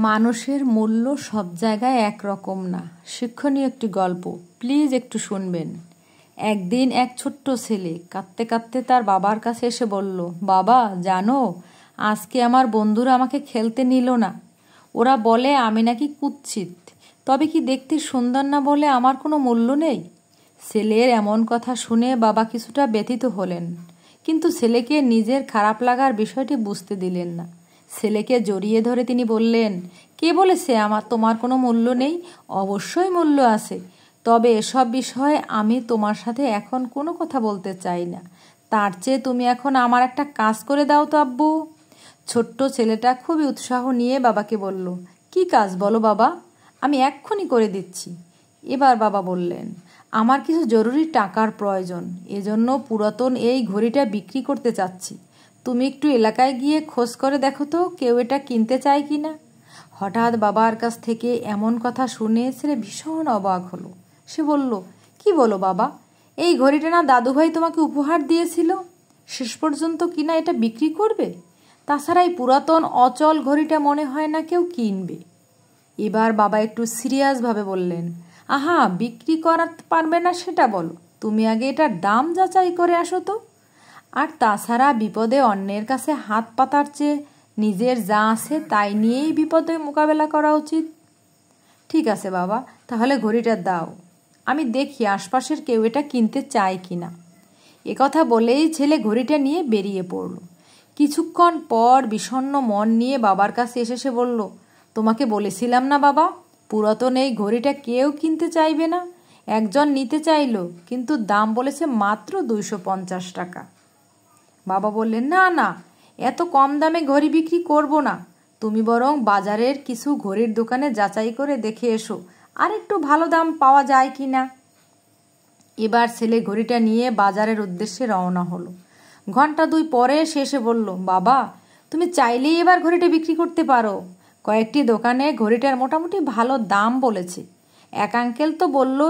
মানুষের মূল্য সব জায়গায় একরকম না। শিক্ষণীয় একটি গল্প, প্লিজ একটু শুনবেন। একদিন এক ছোট্ট ছেলে কাঁদতে কাঁদতে তার বাবার কাছে এসে বলল, বাবা জানো, আজকে আমার বন্ধুরা আমাকে খেলতে নিল না। ওরা বলে আমি নাকি কুৎসিত, তবে কি দেখতে সুন্দর না বলে আমার কোনো মূল্য নেই। ছেলের এমন কথা শুনে বাবা কিছুটা ব্যথিত হলেন, কিন্তু ছেলেকে নিজের খারাপ লাগার বিষয়টি বুঝতে দিলেন না। ছেলেকে জড়িয়ে ধরে তিনি বললেন, কে বলেছে তোমার কোনো মূল্য নেই? অবশ্যই মূল্য আছে, তবে এসব বিষয়ে আমি তোমার সাথে এখন কোনো কথা বলতে চাই না। তার চেয়ে তুমি এখন আমার একটা কাজ করে দাও তো আব্বু। ছোট্ট ছেলেটা খুবই উৎসাহ নিয়ে বাবাকে বলল, কি কাজ বলো বাবা, আমি এক্ষুনি করে দিচ্ছি। এবার বাবা বললেন, আমার কিছু জরুরি টাকার প্রয়োজন, এজন্য পুরাতন এই ঘড়িটা বিক্রি করতে চাচ্ছি। তুমি একটু এলাকায় গিয়ে খোঁজ করে দেখো তো কেউ এটা কিনতে চায় কি না। হঠাৎ বাবার কাছ থেকে এমন কথা শুনে ছেলে ভীষণ অবাক হলো। সে বলল, কি বলো বাবা, এই ঘড়িটা না দাদুভাই তোমাকে উপহার দিয়েছিল, শেষ পর্যন্ত কিনা এটা বিক্রি করবে? তাছাড়া এই পুরাতন অচল ঘড়িটা মনে হয় না কেউ কিনবে। এবার বাবা একটু সিরিয়াসভাবে বললেন, আহা, বিক্রি করাতে পারবে না সেটা বলো, তুমি আগে এটার দাম যাচাই করে আসো তো। আর তাছাড়া বিপদে অন্যের কাছে হাত পাতার চেয়ে নিজের যা আছে তাই নিয়েই বিপদে মোকাবেলা করা উচিত। ঠিক আছে বাবা, তাহলে ঘড়িটা দাও, আমি দেখি আশপাশের কেউ এটা কিনতে চায় কিনা। একথা বলেই ছেলে ঘড়িটা নিয়ে বেরিয়ে পড়ল। কিছুক্ষণ পর বিষণ্ণ মন নিয়ে বাবার কাছে এসে সে বলল, তোমাকে বলেছিলাম না বাবা, পুরাতন এই ঘড়িটা কেউ কিনতে চাইবে না। একজন নিতে চাইল, কিন্তু দাম বলেছে মাত্র 250 টাকা। বাবা বললেন, না না, এত কম দামে ঘড়ি বিক্রি করব না, তুমি বরং বাজারের কিছু ঘড়ির দোকানে যাচাই করে দেখে এসো আর একটু ভালো দাম পাওয়া যায় কি না। এবার ছেলে ঘড়িটা নিয়ে বাজারের উদ্দেশ্যে রওনা হলো। ঘন্টা 2 পরে সে এসে বলল, বাবা তুমি চাইলেই এবার ঘড়িটা বিক্রি করতে পারো। কয়েকটি দোকানে ঘড়িটার মোটামুটি ভালো দাম বলেছে। এক আঙ্কেল তো বলল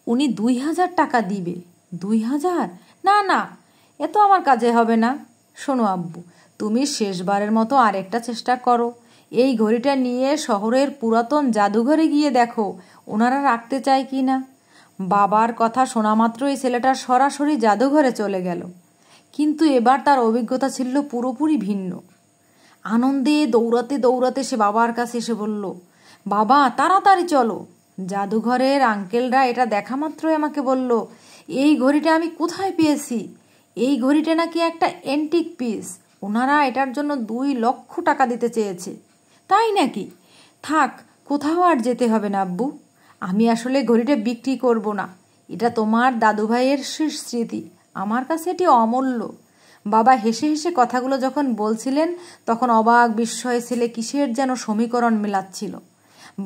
উনি 2000 টাকা দিবে। 2000? না না, এ তো আমার কাজে হবে না। শোনো আব্বু, তুমি শেষবারের মতো আরেকটা চেষ্টা করো। এই ঘড়িটা নিয়ে শহরের পুরাতন জাদুঘরে গিয়ে দেখো ওনারা রাখতে চায় কি না। বাবার কথা শোনা মাত্রই ছেলেটা সরাসরি জাদুঘরে চলে গেল। কিন্তু এবার তার অভিজ্ঞতা ছিল পুরোপুরি ভিন্ন। আনন্দে দৌড়াতে দৌড়াতে সে বাবার কাছে এসে বলল, বাবা তাড়াতাড়ি চলো। জাদুঘরের আঙ্কেলরা এটা দেখা মাত্রই আমাকে বলল, এই ঘড়িটা আমি কোথায় পেয়েছি। এই ঘড়িটা নাকি একটা অ্যান্টিক পিস, ওনারা এটার জন্য 2 লক্ষ টাকা দিতে চেয়েছে। তাই নাকি? থাক, কোথাও আর যেতে হবে না আব্বু, আমি আসলে ঘড়িটা বিক্রি করব না। এটা তোমার দাদুভাইয়ের শেষ স্মৃতি, আমার কাছে এটি অমূল্য। বাবা হেসে হেসে কথাগুলো যখন বলছিলেন তখন অবাক বিস্ময়ে ছেলে কিসের যেন সমীকরণ মেলাচ্ছিল।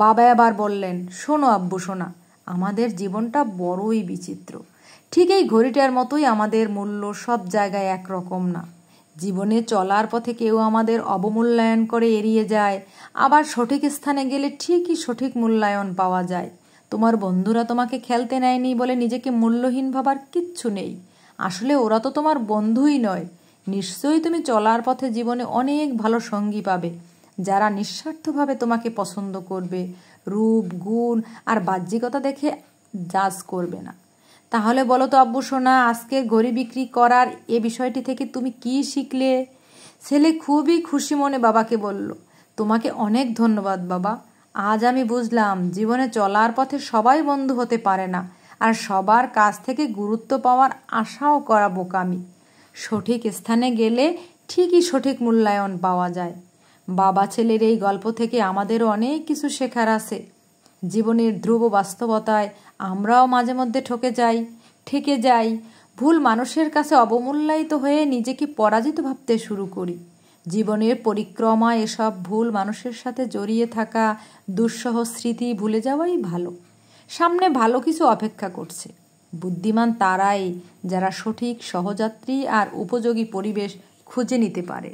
বাবা আবার বললেন, শোনো আব্বু শোনা, আমাদের জীবনটা বড়ই বিচিত্র। ঠিক এই ঘড়িটার মতোই আমাদের মূল্য সব জায়গায় একরকম না। জীবনে চলার পথে কেউ আমাদের অবমূল্যায়ন করে এড়িয়ে যায়, আবার সঠিক স্থানে গেলে ঠিকই সঠিক মূল্যায়ন পাওয়া যায়। তোমার বন্ধুরা তোমাকে খেলতে নেয়নি বলে নিজেকে মূল্যহীন ভাবার কিচ্ছু নেই। আসলে ওরা তো তোমার বন্ধুই নয়। নিশ্চয়ই তুমি চলার পথে জীবনে অনেক ভালো সঙ্গী পাবে, যারা নিঃস্বার্থভাবে তোমাকে পছন্দ করবে, রূপ গুণ আর বাহ্যিকতা দেখে জাজ করবে না। তাহলে বলো তো আব্বু সোনা, আজকে ঘড়ি বিক্রি করার এ বিষয়টি থেকে তুমি কি শিখলে? ছেলে খুবই খুশি মনে বাবাকে বলল, তোমাকে অনেক ধন্যবাদ বাবা। আজ আমি বুঝলাম জীবনে চলার পথে সবাই বন্ধু হতে পারে না, আর সবার কাছ থেকে গুরুত্ব পাওয়ার আশাও করা বোকামি। সঠিক স্থানে গেলে ঠিকই সঠিক মূল্যায়ন পাওয়া যায়। বাবা ছেলের এই গল্প থেকে আমাদেরও অনেক কিছু শেখার আছে। জীবনের ধ্রুব বাস্তবতায় আমরাও মাঝে মধ্যে ঠকে যাই, ভুল মানুষের কাছে অবমূল্যায়িত হয়ে নিজেকে পরাজিত ভাবতে শুরু করি। জীবনের পরিক্রমায় এসব ভুল মানুষের সাথে জড়িয়ে থাকা দুঃসহ স্মৃতি ভুলে যাওয়াই ভালো। সামনে ভালো কিছু অপেক্ষা করছে। বুদ্ধিমান তারাই যারা সঠিক সহযাত্রী আর উপযোগী পরিবেশ খুঁজে নিতে পারে।